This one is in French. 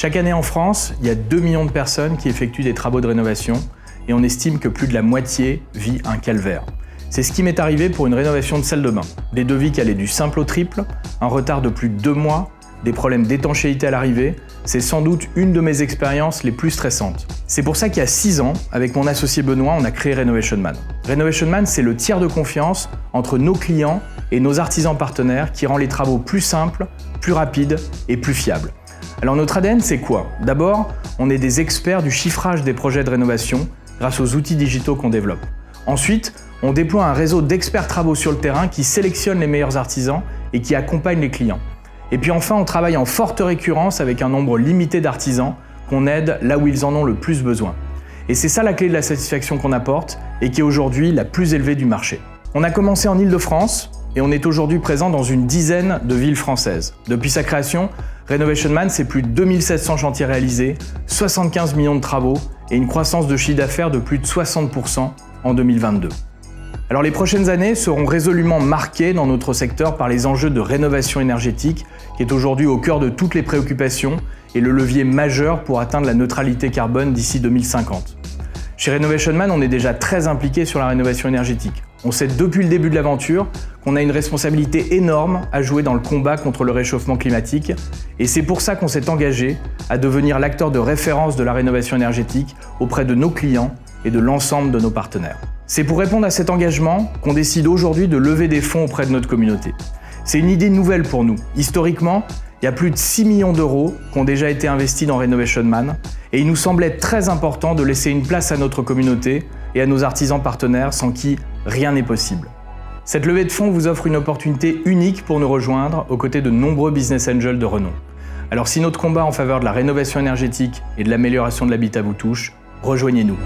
Chaque année en France, il y a 2 millions de personnes qui effectuent des travaux de rénovation et on estime que plus de la moitié vit un calvaire. C'est ce qui m'est arrivé pour une rénovation de salle de bain. Des devis qui allaient du simple au triple, un retard de plus de 2 mois, des problèmes d'étanchéité à l'arrivée, c'est sans doute une de mes expériences les plus stressantes. C'est pour ça qu'il y a 6 ans, avec mon associé Benoît, on a créé Renovation Man. Renovation Man, c'est le tiers de confiance entre nos clients et nos artisans partenaires qui rend les travaux plus simples, plus rapides et plus fiables. Alors notre ADN, c'est quoi? D'abord, on est des experts du chiffrage des projets de rénovation grâce aux outils digitaux qu'on développe. Ensuite, on déploie un réseau d'experts travaux sur le terrain qui sélectionnent les meilleurs artisans et qui accompagnent les clients. Et puis enfin, on travaille en forte récurrence avec un nombre limité d'artisans qu'on aide là où ils en ont le plus besoin. Et c'est ça la clé de la satisfaction qu'on apporte et qui est aujourd'hui la plus élevée du marché. On a commencé en Île-de-France et on est aujourd'hui présent dans une dizaine de villes françaises. Depuis sa création, Renovation Man, c'est plus de 2700 chantiers réalisés, 75 millions de travaux et une croissance de chiffre d'affaires de plus de 60% en 2022. Alors les prochaines années seront résolument marquées dans notre secteur par les enjeux de rénovation énergétique qui est aujourd'hui au cœur de toutes les préoccupations et le levier majeur pour atteindre la neutralité carbone d'ici 2050. Chez Renovation Man, on est déjà très impliqué sur la rénovation énergétique. On sait depuis le début de l'aventure qu'on a une responsabilité énorme à jouer dans le combat contre le réchauffement climatique et c'est pour ça qu'on s'est engagé à devenir l'acteur de référence de la rénovation énergétique auprès de nos clients et de l'ensemble de nos partenaires. C'est pour répondre à cet engagement qu'on décide aujourd'hui de lever des fonds auprès de notre communauté. C'est une idée nouvelle pour nous. Historiquement, il y a plus de 6 millions d'euros qui ont déjà été investis dans Renovation Man et il nous semblait très important de laisser une place à notre communauté et à nos artisans partenaires sans qui rien n'est possible. Cette levée de fonds vous offre une opportunité unique pour nous rejoindre aux côtés de nombreux business angels de renom. Alors si notre combat en faveur de la rénovation énergétique et de l'amélioration de l'habitat vous touche, rejoignez-nous.